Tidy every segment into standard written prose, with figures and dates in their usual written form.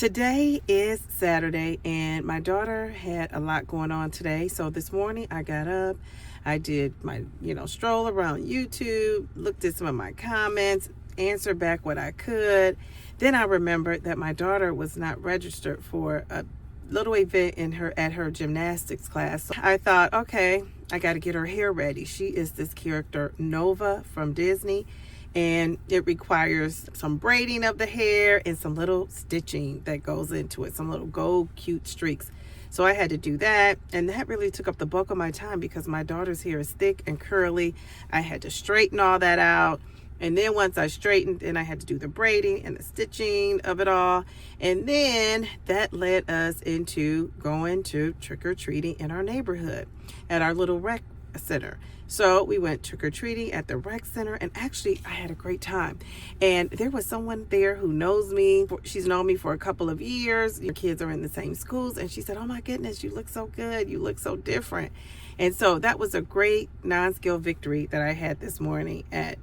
Today is Saturday and my daughter had a lot going on today. So this morning I got up, I did my, stroll around YouTube, looked at some of my comments, answered back what I could. Then I remembered that my daughter was not registered for a little event at her gymnastics class. So I thought, okay, I got to get her hair ready. She is this character Nova from Disney, and it requires some braiding of the hair and some little stitching that goes into it, some little gold cute streaks. So I had to do that, and that really took up the bulk of my time because my daughter's hair is thick and curly. I had to straighten all that out, and then once I straightened, then I had to do the braiding and the stitching of it all, and then that led us into going to trick-or-treating in our neighborhood at our little rec center. So we went trick-or-treating at the rec center, and actually I had a great time. And there was someone there who knows me. She's known me for a couple of years. Your kids are in the same schools, and she said, "Oh my goodness, you look so good. You look so different." And so that was a great non-skill victory that I had this morning at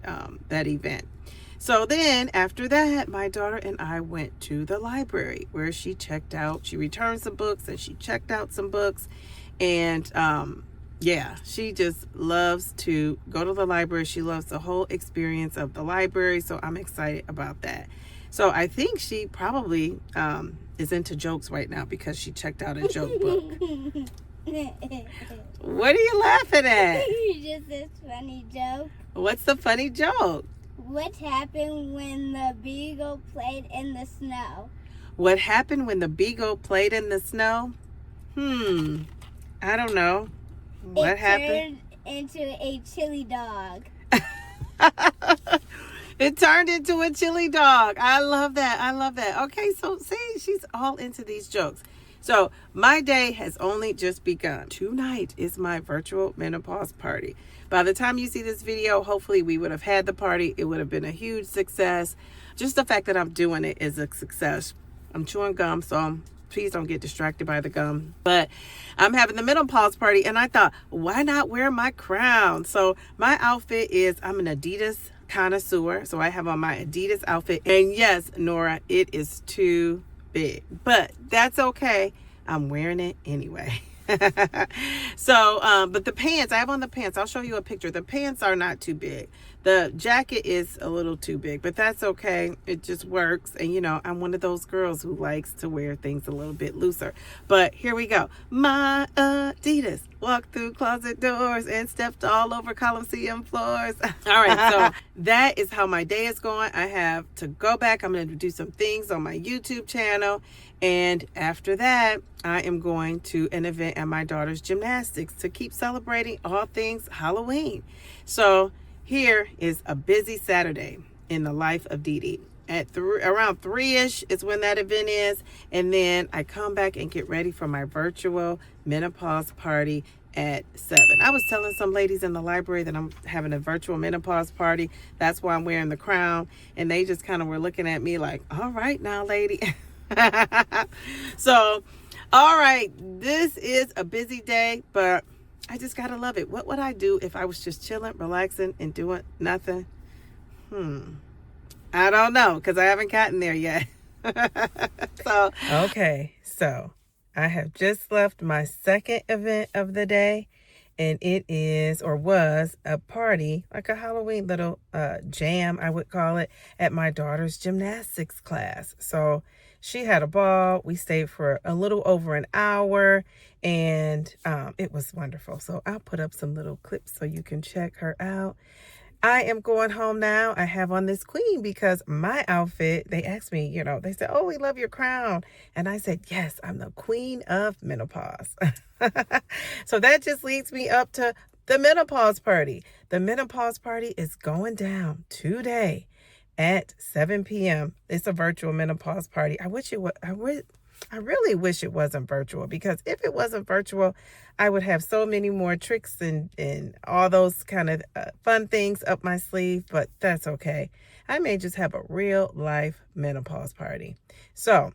that event. So then after that, my daughter and I went to the library where she returned some books and she checked out some books. And she just loves to go to the library. She loves the whole experience of the library. So I'm excited about that. So I think she probably is into jokes right now because she checked out a joke book. What are you laughing at? Just this funny joke. What's the funny joke? What happened when the beagle played in the snow? What happened when the beagle played in the snow? I don't know. What happened? It turned into a chili dog. It turned into a chili dog. I love that. Okay, so see, she's all into these jokes. So my day has only just begun. Tonight is my virtual menopause party. By the time you see this video, hopefully we would have had the party. It would have been a huge success. Just the fact that I'm doing it is a success. I'm chewing gum, so please don't get distracted by the gum. But I'm having the menopause party, and I thought, why not wear my crown? So my outfit is, I'm an Adidas connoisseur. So I have on my Adidas outfit. And yes, Nora, it is too big. But that's okay. I'm wearing it anyway. So, but the pants, I have on the pants. I'll show you a picture. The pants are not too big. The jacket is a little too big, but that's okay. It just works. And I'm one of those girls who likes to wear things a little bit looser. But here we go. My Adidas walked through closet doors and stepped all over Coliseum floors. All right, so that is how my day is going. I have to go back. I'm going to do some things on my YouTube channel. And after that, I am going to an event at my daughter's gymnastics to keep celebrating all things Halloween. So here is a busy Saturday in the life of Dee Dee. At around 3-ish is when that event is. And then I come back and get ready for my virtual menopause party at 7. I was telling some ladies in the library that I'm having a virtual menopause party. That's why I'm wearing the crown. And they just kind of were looking at me like, all right now, lady. So, all right, this is a busy day, but I just gotta love it. What would I do if I was just chilling, relaxing, and doing nothing? I don't know, because I haven't gotten there yet. Okay, so I have just left my second event of the day, and it is, or was, a party, like a Halloween little jam, I would call it, at my daughter's gymnastics class. So she had a ball. We stayed for a little over an hour, and it was wonderful. So I'll put up some little clips so you can check her out. I am going home now. I have on this queen because my outfit, they asked me, they said, "Oh, we love your crown." And I said, yes, I'm the queen of menopause. So that just leads me up to the menopause party. The menopause party is going down today at 7 p.m. It's a virtual menopause party. I really wish it wasn't virtual, because if it wasn't virtual, I would have so many more tricks and all those kind of fun things up my sleeve, but that's okay. I may just have a real life menopause party. So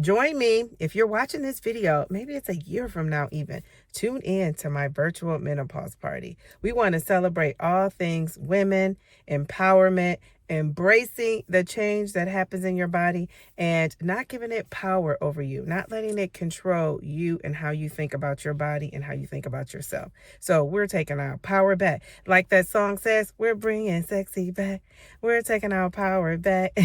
join me. If you're watching this video, maybe it's a year from now even, tune in to my virtual menopause party. We want to celebrate all things women, empowerment, embracing the change that happens in your body and not giving it power over you, not letting it control you and how you think about your body and how you think about yourself. So we're taking our power back. Like that song says, we're bringing sexy back. We're taking our power back.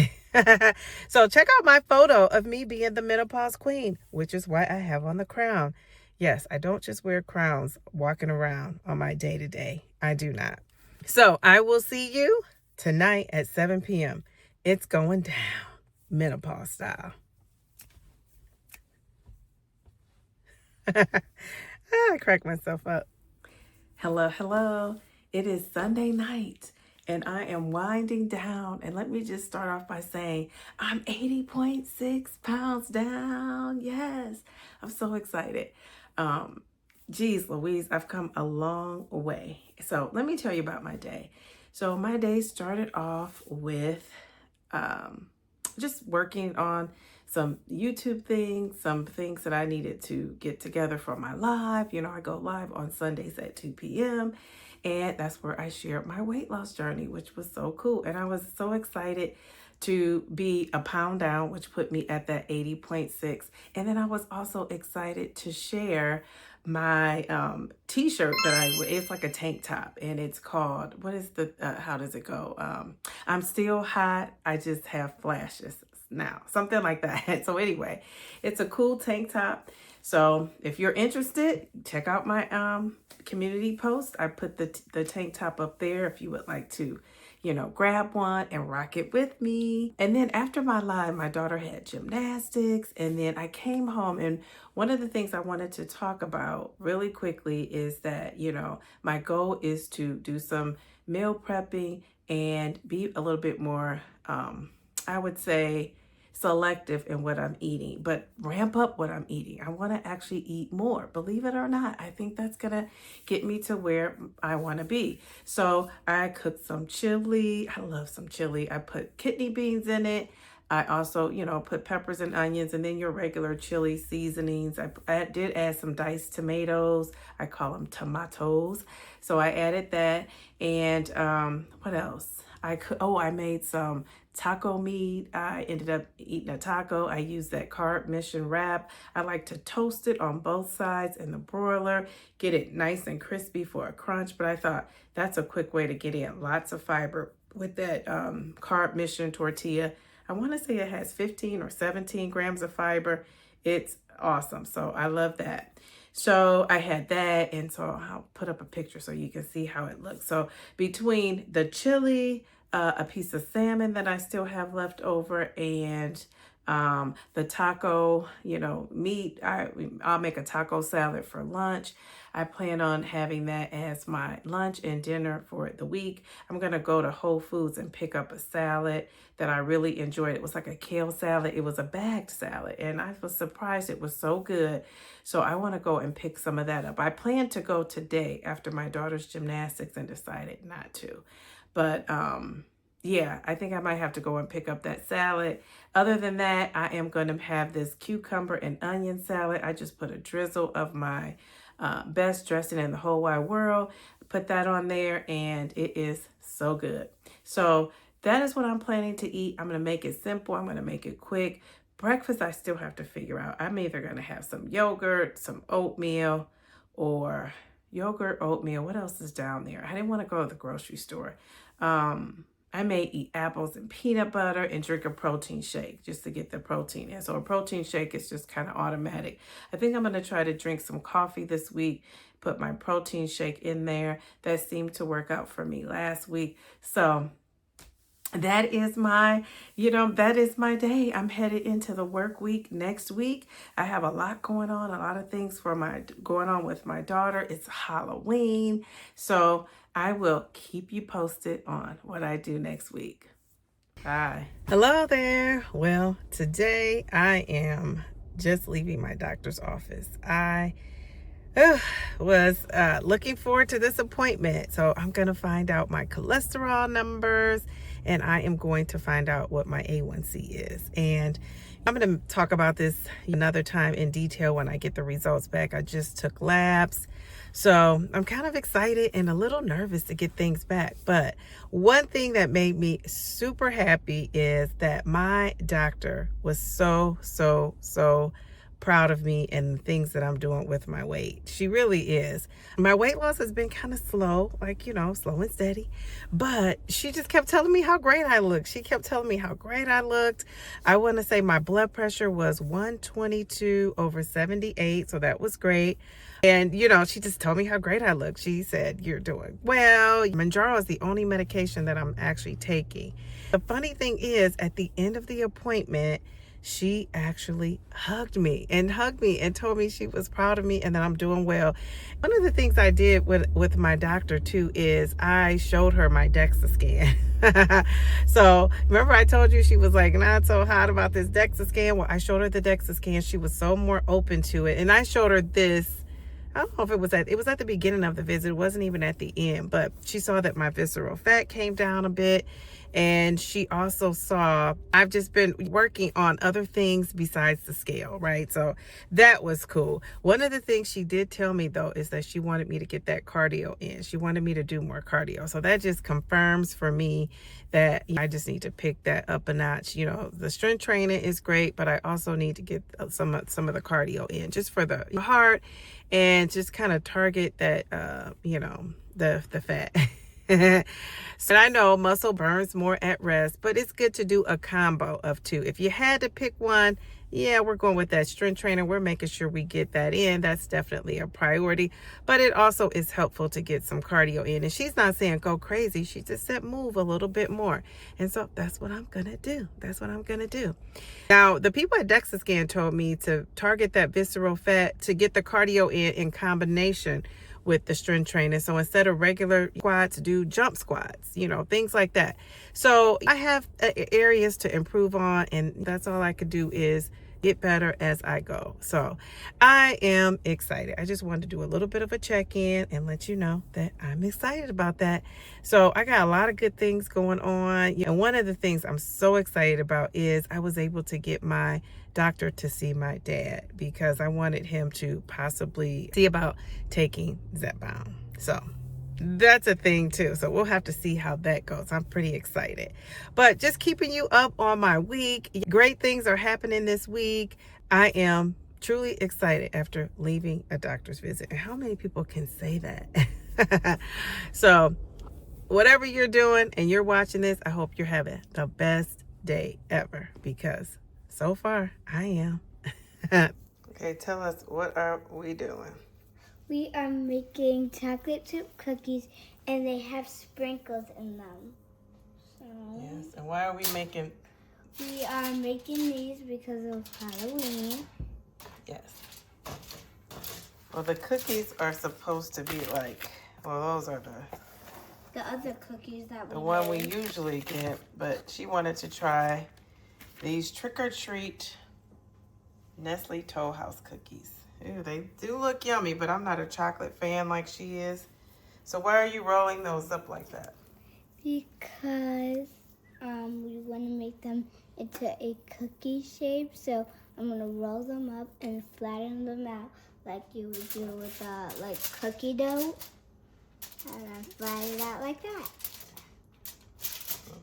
So check out my photo of me being the menopause queen, which is why I have on the crown. Yes, I don't just wear crowns walking around on my day-to-day. I do not. So I will see you tonight at 7 p.m. It's going down, menopause style. I crack myself up. Hello, hello. It is Sunday night and I am winding down. And let me just start off by saying I'm 80.6 pounds down. Yes, I'm so excited. Geez Louise, I've come a long way. So let me tell you about my day. So my day started off with just working on some YouTube things, some things that I needed to get together for my live. You know, I go live on Sundays at 2 p.m. And that's where I shared my weight loss journey, which was so cool. And I was so excited to be a pound down, which put me at that 80.6. And then I was also excited to share my t-shirt that I wear. It's like a tank top and it's called, what is the, how does it go? I'm still hot, I just have flashes now, something like that. So anyway, it's a cool tank top. So if you're interested, check out my community post. I put the tank top up there if you would like to, you know, grab one and rock it with me. And then after my live, my daughter had gymnastics, and then I came home, and one of the things I wanted to talk about really quickly is that, you know, my goal is to do some meal prepping and be a little bit more, I would say, selective in what I'm eating, but ramp up what I'm eating. I want to actually eat more. Believe it or not, I think that's going to get me to where I want to be. So I cooked some chili. I love some chili. I put kidney beans in it. I also, you know, put peppers and onions and then your regular chili seasonings. I did add some diced tomatoes. I call them tomatoes. So I added that. And what else? I made some taco meat. I ended up eating a taco. I used that carb mission wrap. I like to toast it on both sides in the broiler, get it nice and crispy for a crunch. But I thought that's a quick way to get in lots of fiber with that carb mission tortilla. I want to say it has 15 or 17 grams of fiber. It's awesome. So I love that. So I had that, and so I'll put up a picture so you can see how it looks. So between the chili, a piece of salmon that I still have left over, and the taco, you know, meat, I'll make a taco salad for lunch. I plan on having that as my lunch and dinner for the week. I'm going to go to Whole Foods and pick up a salad that I really enjoyed. It was like a kale salad. It was a bagged salad, and I was surprised it was so good. So I want to go and pick some of that up. I plan to go today after my daughter's gymnastics and decided not to. But yeah, I think I might have to go and pick up that salad. Other than that, I am going to have this cucumber and onion salad. I just put a drizzle of my best dressing in the whole wide world. Put that on there, and it is so good. So that is what I'm planning to eat. I'm going to make it simple. I'm going to make it quick. Breakfast, I still have to figure out. I'm either going to have some yogurt, some oatmeal, or yogurt, oatmeal. What else is down there? I didn't want to go to the grocery store. I may eat apples and peanut butter and drink a protein shake just to get the protein in. So a protein shake is just kind of automatic. I think I'm going to try to drink some coffee this week, put my protein shake in there. That seemed to work out for me last week. So that is my, that is my day. I'm headed into the work week next week. I have a lot going on, a lot of things going on with my daughter. It's Halloween. So I will keep you posted on what I do next week. Bye. Hello there. Well, today I am just leaving my doctor's office. I was looking forward to this appointment. So I'm going to find out my cholesterol numbers, and I am going to find out what my A1C is. And, I'm going to talk about this another time in detail when I get the results back. I just took labs. So I'm kind of excited and a little nervous to get things back. But one thing that made me super happy is that my doctor was so proud of me and the things that I'm doing with my weight. She really is. My weight loss has been kind of slow, like, slow and steady. But she just kept telling me how great I looked. She kept telling me how great I looked. I want to say my blood pressure was 122/78. So that was great. And, she just told me how great I look. She said, "You're doing well." Mounjaro is the only medication that I'm actually taking. The funny thing is, at the end of the appointment, she actually hugged me and told me she was proud of me and that I'm doing well. One of the things I did with my doctor too is I showed her my DEXA scan. So remember I told you she was like not so hot about this DEXA scan? Well, I showed her the DEXA scan. She was so more open to it. And I showed her this. I don't know if it was at the beginning of the visit. It wasn't even at the end, but she saw that my visceral fat came down a bit. And she also saw I've just been working on other things besides the scale, right? So that was cool. One of the things she did tell me though is that she wanted me to get that cardio in. She wanted me to do more cardio. So that just confirms for me that I just need to pick that up a notch. The strength training is great, but I also need to get some of the cardio in just for the heart and just kind of target that, the fat. So I know muscle burns more at rest, but it's good to do a combo of two. If you had to pick one, yeah, we're going with that strength training. We're making sure we get that in. That's definitely a priority, but it also is helpful to get some cardio in. And she's not saying go crazy. She just said move a little bit more. And so that's what I'm going to do. Now, the people at DEXA Scan told me to target that visceral fat to get the cardio in combination with the strength training. So instead of regular squats, do jump squats, things like that. So I have areas to improve on, and that's all I could do is get better as I go. So I am excited. I just wanted to do a little bit of a check-in and let you know that I'm excited about that. So I got a lot of good things going on. And one of the things I'm so excited about is I was able to get my doctor to see my dad because I wanted him to possibly see about taking Zepbound. So that's a thing too. So we'll have to see how that goes. I'm pretty excited. But just keeping you up on my week. Great things are happening this week. I am truly excited after leaving a doctor's visit. And how many people can say that? So whatever you're doing and you're watching this, I hope you're having the best day ever because so far I am. Okay, tell us, what are we doing? We are making chocolate chip cookies, and they have sprinkles in them. So yes, and why are we making? We are making these because of Halloween. Yes. Well, the cookies are supposed to be like, those are The other cookies that the one we usually get, but she wanted to try these trick-or-treat Nestle Toll House cookies. Ew, they do look yummy, but I'm not a chocolate fan like she is. So why are you rolling those up like that? Because we want to make them into a cookie shape. So I'm going to roll them up and flatten them out like you would do with cookie dough. And then flatten it out like that.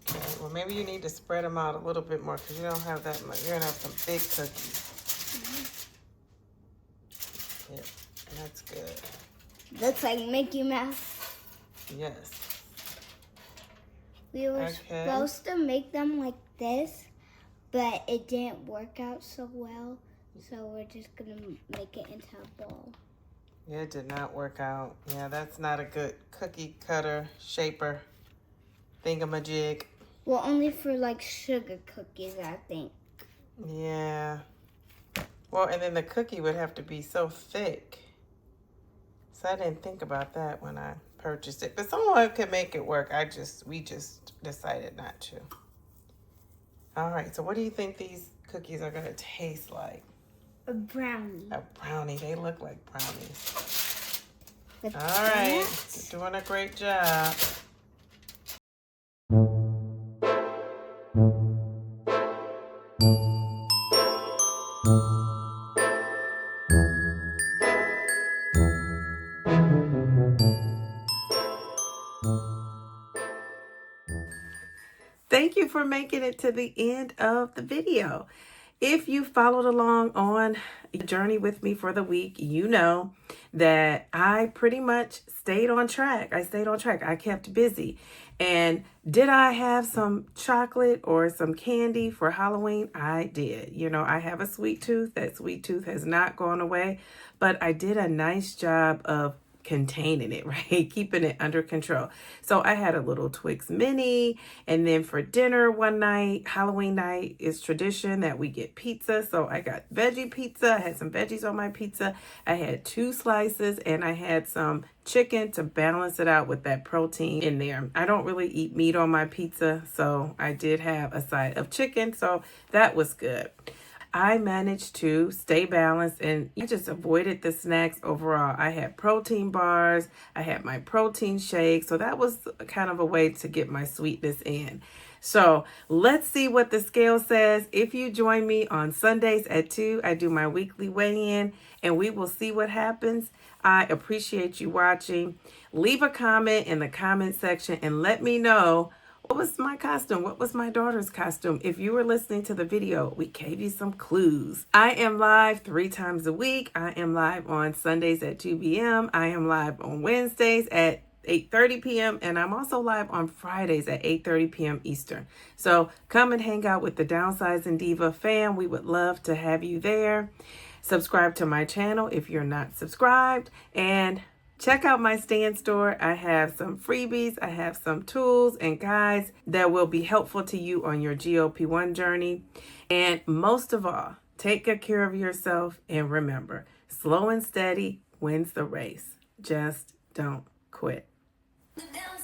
Okay, well maybe you need to spread them out a little bit more because you don't have that much. You're going to have some big cookies. Yep, that's good. Looks like Mickey Mouse. Yes. We were supposed to make them like this, but it didn't work out so well. So we're just going to make it into a bowl. Yeah, it did not work out. Yeah, that's not a good cookie cutter shaper thingamajig. Well, only for sugar cookies, I think. Yeah. Well, and then the cookie would have to be so thick. So I didn't think about that when I purchased it. But someone could make it work. We just decided not to. All right, so what do you think these cookies are going to taste like? A brownie. A brownie. They look like brownies. With all right. nuts. You're doing a great job. for making it to the end of the video. If you followed along on a journey with me for the week, you know that I pretty much stayed on track. I kept busy. And did I have some chocolate or some candy for Halloween? I did. You know, I have a sweet tooth. That sweet tooth has not gone away, but I did a nice job of containing it, right? Keeping it under control. So I had a little Twix mini, and then for dinner one night, Halloween night is tradition that we get pizza. So I got veggie pizza. I had some veggies on my pizza. I had 2 slices, and I had some chicken to balance it out with that protein in there. I don't really eat meat on my pizza, so I did have a side of chicken, so that was good. I managed to stay balanced and I just avoided the snacks overall. I had protein bars, I had my protein shake, so that was kind of a way to get my sweetness in. So let's see what the scale says. If you join me on Sundays at 2, I do my weekly weigh-in and we will see what happens. I appreciate you watching. Leave a comment in the comment section and let me know what was my costume? What was my daughter's costume? If you were listening to the video, we gave you some clues. I am live 3 times a week. I am live on Sundays at 2 p.m. I am live on Wednesdays at 8:30 p.m. and I'm also live on Fridays at 8:30 p.m. Eastern. So come and hang out with the Downsizing Diva fam. We would love to have you there. Subscribe to my channel if you're not subscribed, and check out my stand store. I have some freebies. I have some tools and guides that will be helpful to you on your GLP-1 journey. And most of all, take good care of yourself and remember, slow and steady wins the race. Just don't quit. Down